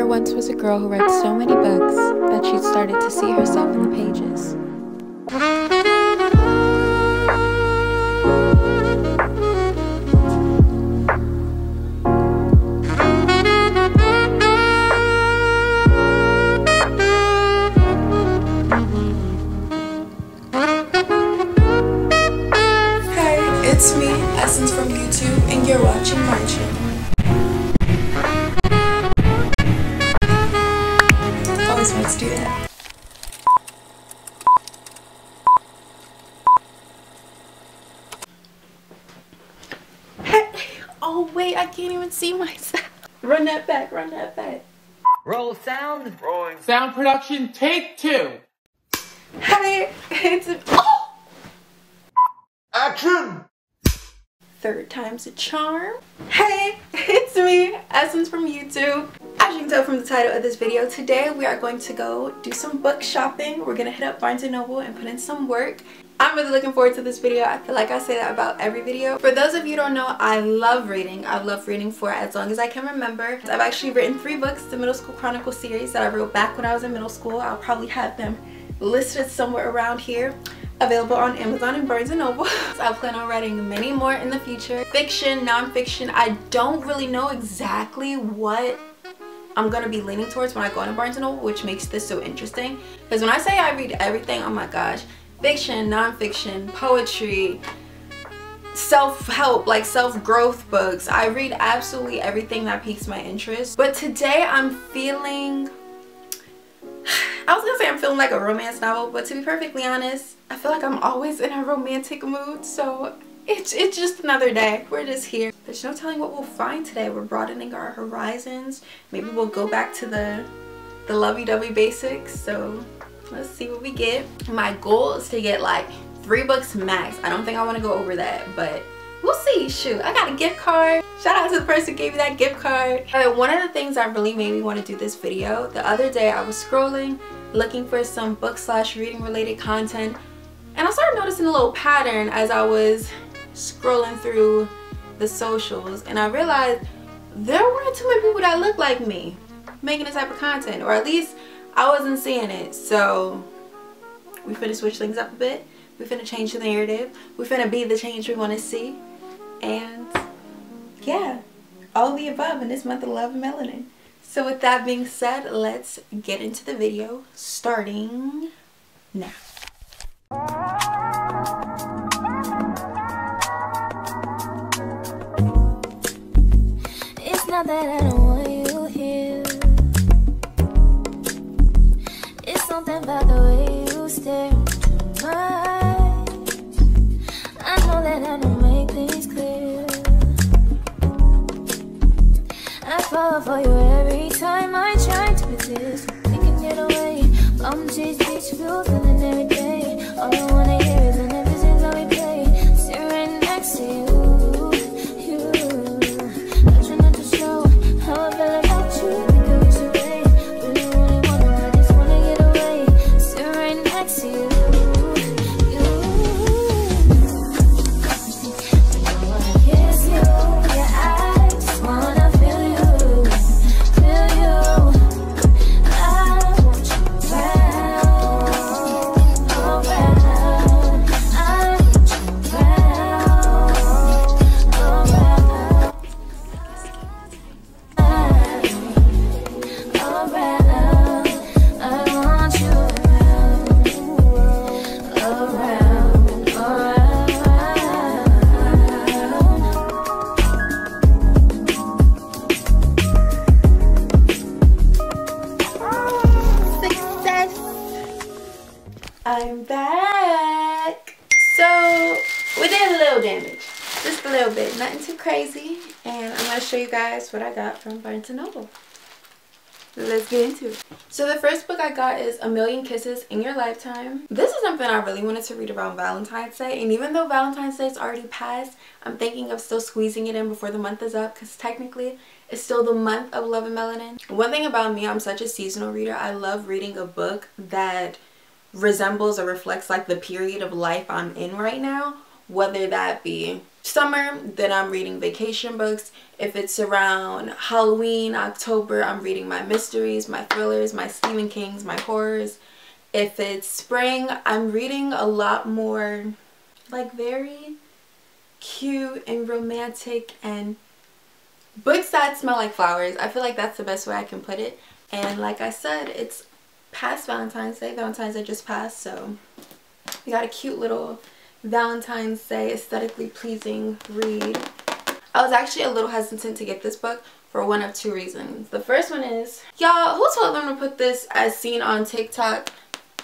There once was a girl who read so many books that she'd started to see herself in the pages. Hey, it's me, Essence from YouTube, and you're watching my channel. Let's do that. Hey. Oh wait, I can't even see myself. Run that back, run that back. Roll sound. Rolling. Sound production, take 2. Hey, it's oh! Action! Third time's a charm. Hey, it's me, Essence from YouTube. As you can tell from the title of this video, today we are going to go do some book shopping. We're gonna hit up Barnes & Noble and put in some work. I'm really looking forward to this video. I feel like I say that about every video. For those of you who don't know, I love reading. I love reading for as long as I can remember. I've actually written 3 books, the Middle School Chronicle series that I wrote back when I was in middle school. I'll probably have them listed somewhere around here. Available on Amazon and Barnes & Noble. So I plan on writing many more in the future. Fiction, non-fiction, I don't really know exactly what I'm gonna be leaning towards when I go into Barnes & Noble, which makes this so interesting. Because when I say I read everything, oh my gosh, fiction, non-fiction, poetry, self-help, like self-growth books. I read absolutely everything that piques my interest. But today I'm feeling, I was gonna say I'm feeling like a romance novel, but to be perfectly honest, I feel like I'm always in a romantic mood, so it's just another day. We're just here. There's no telling what we'll find today. We're broadening our horizons. Maybe we'll go back to the lovey-dovey basics, so let's see what we get. My goal is to get like 3 books max. I don't think I want to go over that, but we'll see. Shoot, I got a gift card. Shout out to the person who gave me that gift card. One of the things that really made me want to do this video, the other day I was scrolling looking for some book/reading related content, and I started noticing a little pattern as I was scrolling through the socials, and I realized there weren't too many people that looked like me making this type of content, or at least I wasn't seeing it. So we finna switch things up a bit. We finna change the narrative. We finna be the change we want to see. And yeah, all of the above in this month of Love and Melanin. So with that being said, let's get into the video starting now. It's not that I don't want you here. It's something about the way you stare into my eyes. I know that I don't make things clear. I fall for you every time I try to resist. We can get away. Come chase beach views and then every day. All I wanna hear is an emphasis how we play. Sit right next to you. I'm back. So we did a little damage, just a little bit, nothing too crazy, and I'm going to show you guys what I got from Barnes & Noble. Let's get into it. So the first book I got is A Million Kisses in Your Lifetime. This is something I really wanted to read around Valentine's Day, and even though Valentine's Day is already passed, I'm thinking of still squeezing it in before the month is up, because technically it's still the month of Love and Melanin. One thing about me, I'm such a seasonal reader. I love reading a book that resembles or reflects like the period of life I'm in right now, whether that be summer, then I'm reading vacation books. If it's around Halloween, October, I'm reading my mysteries, my thrillers, my Stephen Kings, my horrors. If it's spring, I'm reading a lot more like very cute and romantic and books that smell like flowers. I feel like that's the best way I can put it. And like I said, it's past Valentine's Day. Valentine's Day just passed, so we got a cute little Valentine's Day aesthetically pleasing read. I was actually a little hesitant to get this book for one of two reasons. The first one is, y'all, who told them to put this as seen on TikTok?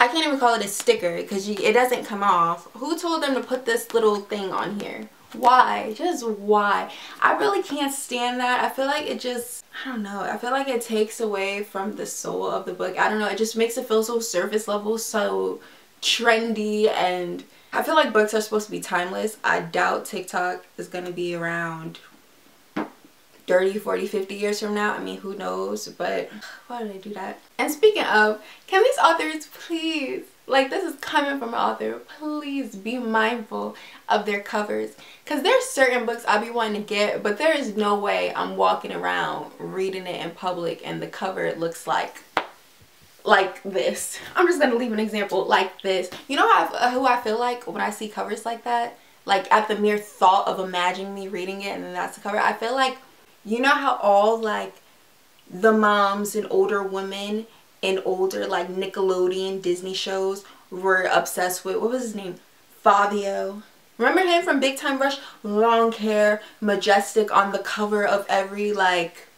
I can't even call it a sticker because it doesn't come off. Who told them to put this little thing on here? Why? Just why? I really can't stand that. I feel like it just, I don't know. I feel like it takes away from the soul of the book. I don't know. It just makes it feel so surface level, so trendy, and I feel like books are supposed to be timeless. I doubt TikTok is going to be around 30, 40, 50 years from now. I mean, who knows? But why did I do that? And speaking of, can these authors please, like, this is coming from an author, please be mindful of their covers. Because there's certain books I be wanting to get, but there is no way I'm walking around reading it in public and the cover looks like this. I'm just going to leave an example like this. You know who I feel like when I see covers like that? Like at the mere thought of imagining me reading it and then that's the cover. I feel like, you know how all like the moms and older women in older like Nickelodeon Disney shows were obsessed with, what was his name? Fabio. Remember him from Big Time Rush? Long hair, majestic on the cover of every like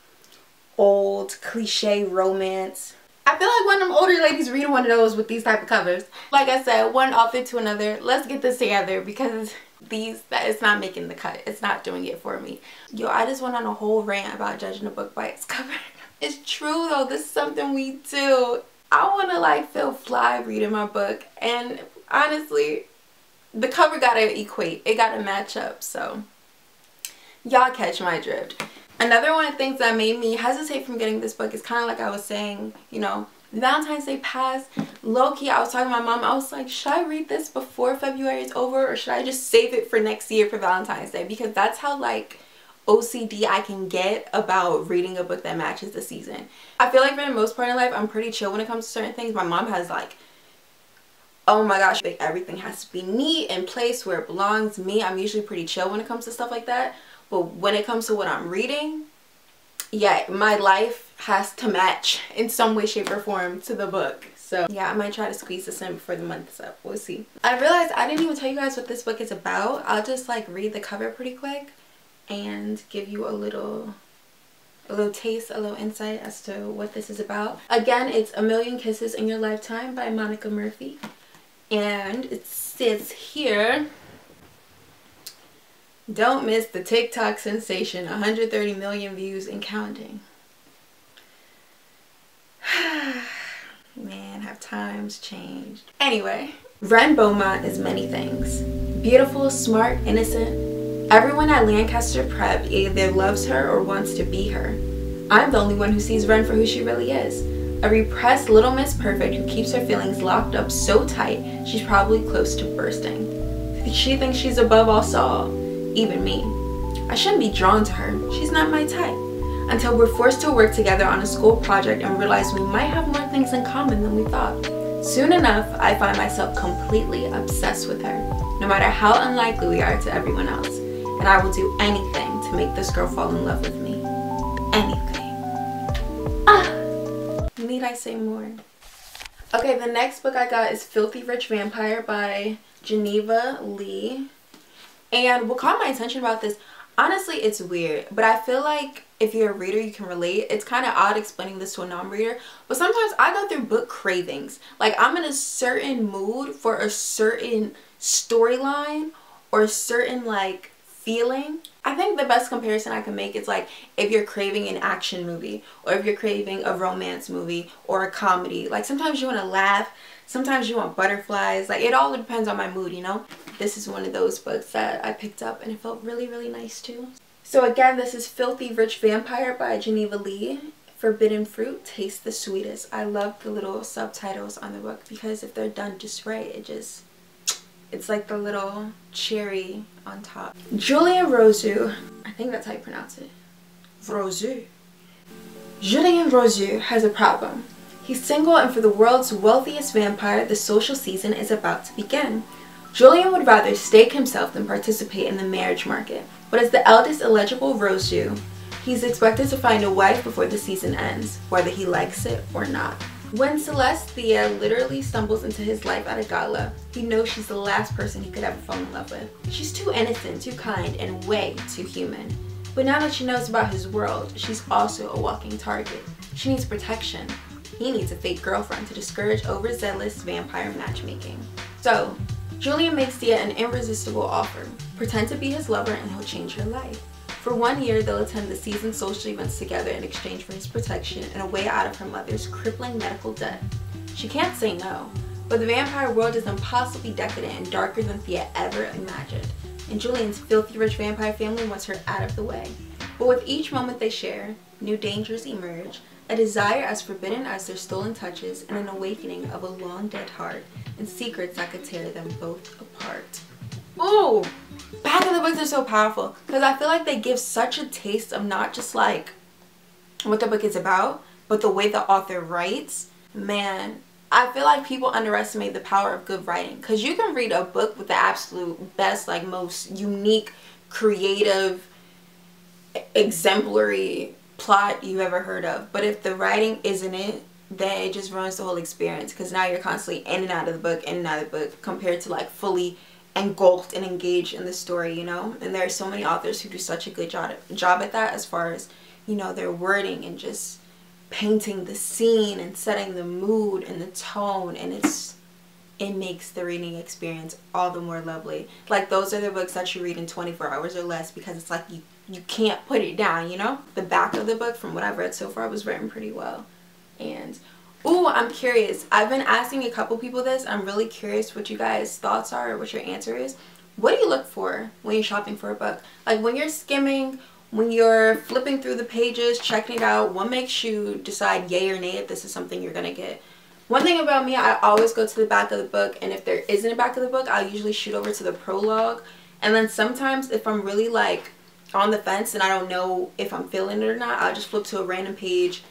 old cliche romance. I feel like one of them older ladies reading one of those with these type of covers. Like I said, one author to another, let's get this together because it's not making the cut. It's not doing it for me. Yo, I just went on a whole rant about judging a book by its cover. It's true though, this is something we do. I want to like feel fly reading my book, and honestly, the cover gotta equate. It gotta match up, so y'all catch my drift. Another one of the things that made me hesitate from getting this book is kind of like I was saying, you know, Valentine's Day passed. Low-key, I was talking to my mom. I was like, should I read this before February is over, or should I just save it for next year for Valentine's Day? Because that's how like OCD I can get about reading a book that matches the season. I feel like for the most part in life, I'm pretty chill when it comes to certain things. My mom has like, oh my gosh, like everything has to be neat and placed where it belongs. Me, I'm usually pretty chill when it comes to stuff like that. But when it comes to what I'm reading, yeah, my life has to match in some way, shape, or form to the book. So yeah, I might try to squeeze this in before the month is up. We'll see. I realized I didn't even tell you guys what this book is about. I'll just like read the cover pretty quick and give you a little taste, a little insight as to what this is about. Again, it's A Million Kisses in Your Lifetime by Monica Murphy. And it says here, don't miss the TikTok sensation, 130 million views and counting. Man, have times changed. Anyway, Ren Beaumont is many things. Beautiful, smart, innocent. Everyone at Lancaster Prep either loves her or wants to be her. I'm the only one who sees Ren for who she really is. A repressed little Miss Perfect who keeps her feelings locked up so tight she's probably close to bursting. She thinks she's above us all. Even me. I shouldn't be drawn to her. She's not my type. Until we're forced to work together on a school project and realize we might have more things in common than we thought. Soon enough, I find myself completely obsessed with her, no matter how unlikely we are to everyone else. And I will do anything to make this girl fall in love with me. Anything. Need I say more? Okay, the next book I got is Filthy Rich Vampire by Geneva Lee. And what caught my attention about this, honestly, it's weird, but I feel like if you're a reader, you can relate. It's kind of odd explaining this to a non-reader, but sometimes I go through book cravings. Like, I'm in a certain mood for a certain storyline or a certain, like, feeling. I think the best comparison I can make is, like, if you're craving an action movie or if you're craving a romance movie or a comedy. Like, sometimes you want to laugh. Sometimes you want butterflies. Like, it all depends on my mood, you know? This is one of those books that I picked up and it felt really, really nice too. So again, this is Filthy Rich Vampire by Geneva Lee. Forbidden fruit tastes the sweetest. I love the little subtitles on the book because if they're done just right, it just It's like the little cherry on top. Julien Rosu, I think that's how you pronounce it. Rosu. Julien Rosu has a problem. He's single, and for the world's wealthiest vampire, the social season is about to begin. Julien would rather stake himself than participate in the marriage market. But as the eldest eligible Rosu, he's expected to find a wife before the season ends, whether he likes it or not. When Celestia literally stumbles into his life at a gala, he knows she's the last person he could ever fall in love with. She's too innocent, too kind, and way too human. But now that she knows about his world, she's also a walking target. She needs protection. He needs a fake girlfriend to discourage overzealous vampire matchmaking. So, Julien makes Dia an irresistible offer. Pretend to be his lover and he'll change her life. For 1 year, they'll attend the season's social events together in exchange for his protection and a way out of her mother's crippling medical debt. She can't say no, but the vampire world is impossibly decadent and darker than Thea ever imagined, and Julien's filthy rich vampire family wants her out of the way. But with each moment they share, new dangers emerge, a desire as forbidden as their stolen touches, and an awakening of a long-dead heart, and secrets that could tear them both apart. Ooh! Back of the books are so powerful because I feel like they give such a taste of not just like what the book is about, but the way the author writes. Man, I feel like people underestimate the power of good writing, because you can read a book with the absolute best, like most unique, creative, exemplary plot you've ever heard of, but if the writing isn't it, then it just ruins the whole experience, because now you're constantly in and out of the book, in and out of the book, compared to like fully engulfed and engaged in the story, you know. And there are so many authors who do such a good job at that, as far as, you know, their wording and just painting the scene and setting the mood and the tone, and it makes the reading experience all the more lovely. Like, those are the books that you read in 24 hours or less, because it's like you can't put it down, you know. The back of the book, from what I've read so far, was written pretty well. And ooh, I'm curious. I've been asking a couple people this. I'm really curious what you guys' thoughts are, or what your answer is. What do you look for when you're shopping for a book? Like, when you're skimming, when you're flipping through the pages, checking it out, what makes you decide yay or nay if this is something you're gonna get? One thing about me, I always go to the back of the book, and if there isn't a back of the book, I'll usually shoot over to the prologue. And then sometimes if I'm really like on the fence and I don't know if I'm feeling it or not, I'll just flip to a random page,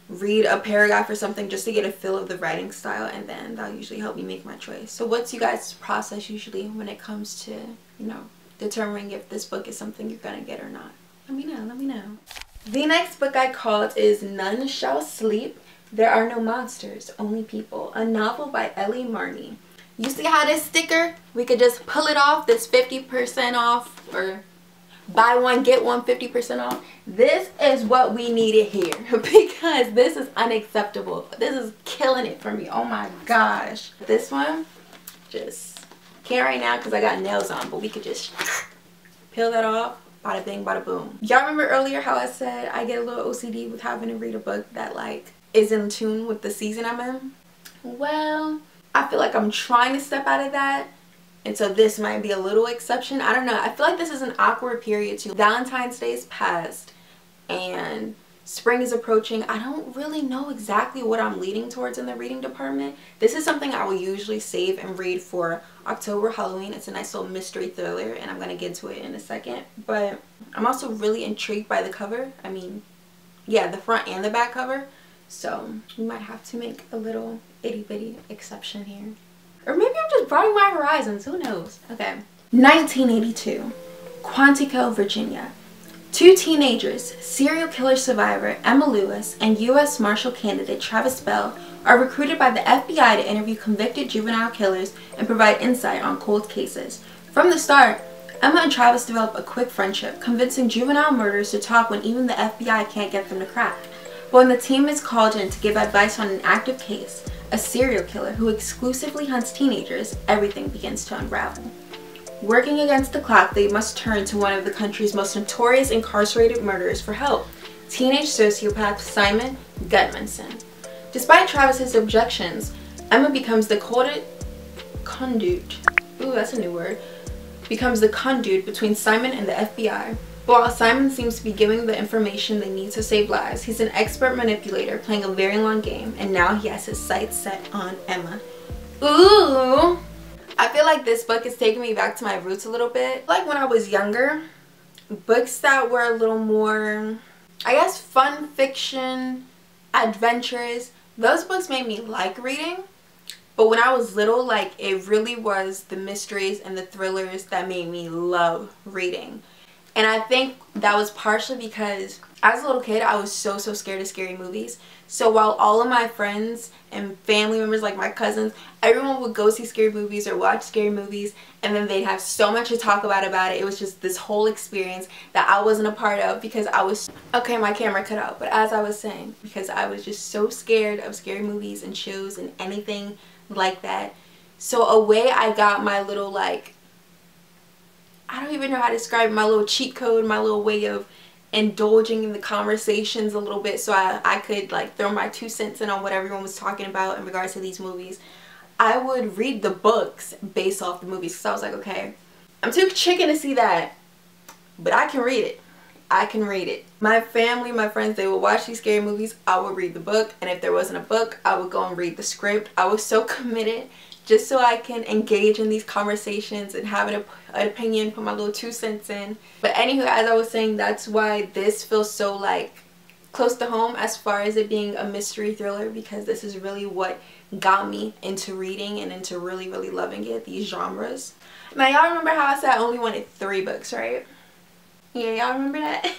read a paragraph or something just to get a feel of the writing style, and then that'll usually help me make my choice. So what's you guys' process usually when it comes to, you know, determining if this book is something you're gonna get or not? Let me know, let me know. The next book I called is None Shall Sleep, There Are No Monsters, Only People, a novel by Ellie Marney. You see how this sticker, we could just pull it off, this 50% off, or buy one get one 50% off. This is what we needed here, because this is unacceptable. This is killing it for me. Oh my gosh. This one, just can't right now because I got nails on, but we could just peel that off. Bada bing, bada boom. Y'all remember earlier how I said I get a little OCD with having to read a book that like is in tune with the season I'm in? Well, I feel like I'm trying to step out of that. And so this might be a little exception. I don't know. I feel like this is an awkward period too. Valentine's Day is past and spring is approaching. I don't really know exactly what I'm leaning towards in the reading department. This is something I will usually save and read for October, Halloween. It's a nice little mystery thriller, and I'm going to get to it in a second. But I'm also really intrigued by the cover. I mean, yeah, the front and the back cover. So we might have to make a little itty bitty exception here. Or maybe I'm just broadening my horizons. Who knows? Okay. 1982. Quantico, Virginia. Two teenagers, serial killer survivor Emma Lewis and U.S. Marshal candidate Travis Bell, are recruited by the FBI to interview convicted juvenile killers and provide insight on cold cases. From the start, Emma and Travis develop a quick friendship, convincing juvenile murderers to talk when even the FBI can't get them to crack. But when the team is called in to give advice on an active case, a serial killer who exclusively hunts teenagers, everything begins to unravel. Working against the clock, they must turn to one of the country's most notorious incarcerated murderers for help, teenage sociopath Simon Gudmundsson. Despite Travis's objections, Emma becomes the conduit. Ooh, that's a new word. Becomes the conduit between Simon and the FBI. But while Simon seems to be giving the information they need to save lives, he's an expert manipulator playing a very long game, and now he has his sights set on Emma. Ooh! I feel like this book is taking me back to my roots a little bit. Like when I was younger, books that were a little more, I guess, fun fiction, adventures, those books made me like reading. But when I was little, like, it really was the mysteries and the thrillers that made me love reading. And I think that was partially because as a little kid, I was so scared of scary movies. So while all of my friends and family members, like my cousins, everyone would go see scary movies or watch scary movies, and then they'd have so much to talk about it. It was just this whole experience that I wasn't a part of because I was, okay, my camera cut out, but as I was saying, because I was just so scared of scary movies and shows and anything like that. So a way I got my little, like, I don't even know how to describe it, my little cheat code, my little way of indulging in the conversations a little bit so I could like throw my 2 cents in on what everyone was talking about in regards to these movies. I would read the books based off the movies because I was like, okay, I'm too chicken to see that, but I can read it. I can read it. My family, my friends, they would watch these scary movies. I would read the book, and if there wasn't a book, I would go and read the script. I was so committed just so I can engage in these conversations and have an opinion, put my little 2 cents in. But anywho, as I was saying, that's why this feels so like close to home as far as it being a mystery thriller, because this is really what got me into reading and into really loving it, these genres. Now y'all remember how I said I only wanted 3 books, right? Yeah, y'all remember that?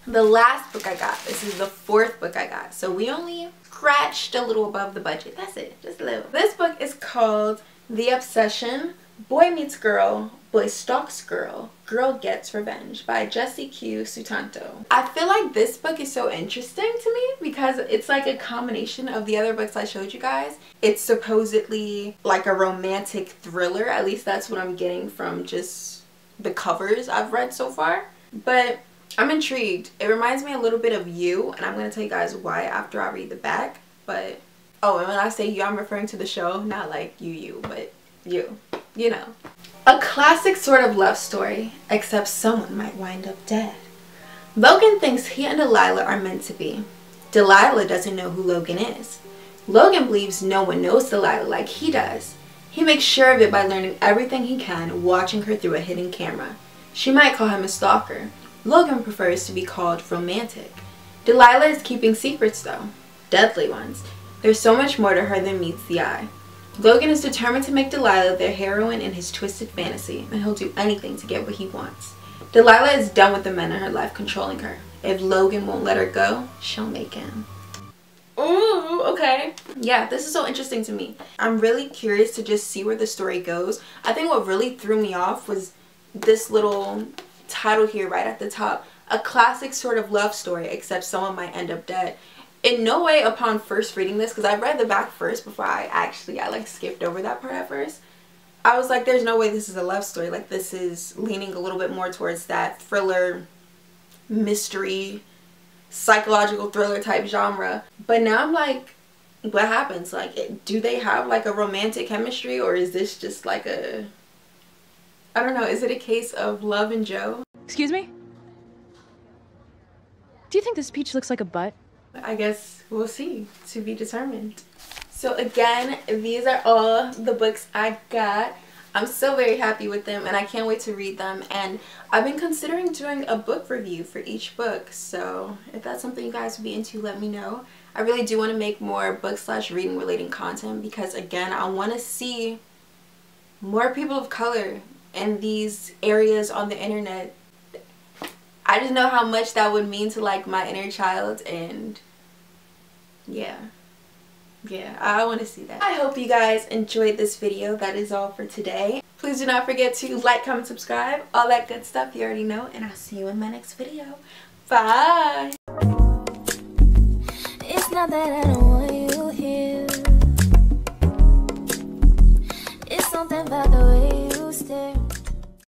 The last book I got, this is the 4th book I got, so we only scratched a little above the budget. That's it, just a little. This book is called The Obsession, Boy Meets Girl, Boy Stalks Girl, Girl Gets Revenge by Jessie Q. Sutanto. I feel like this book is so interesting to me because it's like a combination of the other books I showed you guys. It's supposedly like a romantic thriller, at least that's what I'm getting from just the covers I've read so far. But I'm intrigued. It reminds me a little bit of You, and I'm going to tell you guys why after I read the back. But, oh, and when I say you, I'm referring to the show, not like you, but you know. A classic sort of love story, except someone might wind up dead. Logan thinks he and Delilah are meant to be. Delilah doesn't know who Logan is. Logan believes no one knows Delilah like he does. He makes sure of it by learning everything he can, watching her through a hidden camera. She might call him a stalker. Logan prefers to be called romantic. Delilah is keeping secrets though. Deadly ones. There's so much more to her than meets the eye. Logan is determined to make Delilah their heroine in his twisted fantasy, and he'll do anything to get what he wants. Delilah is done with the men in her life controlling her. If Logan won't let her go, she'll make him. Ooh, okay. Yeah, this is so interesting to me. I'm really curious to just see where the story goes. I think what really threw me off was this little title here right at the top. A classic sort of love story, except someone might end up dead. In no way upon first reading this, because I read the back first before I like skipped over that part at first. I was like, there's no way this is a love story. Like, this is leaning a little bit more towards that thriller, mystery, psychological thriller type genre. But now I'm like, what happens? Like, do they have like a romantic chemistry, or is this just like a, I don't know, is it a case of Love and Joe? Excuse me? Do you think this peach looks like a butt? I guess we'll see, to be determined. So again, these are all the books I got. I'm so very happy with them, and I can't wait to read them. And I've been considering doing a book review for each book, so if that's something you guys would be into, let me know. I really do want to make more book/reading related content because, again, I want to see more people of color in these areas on the internet. I just know how much that would mean to like my inner child, and yeah, I want to see that. I hope you guys enjoyed this video. That is all for today. Please do not forget to like, comment, subscribe, all that good stuff you already know, and I'll see you in my next video. Bye. It's not that I don't want you.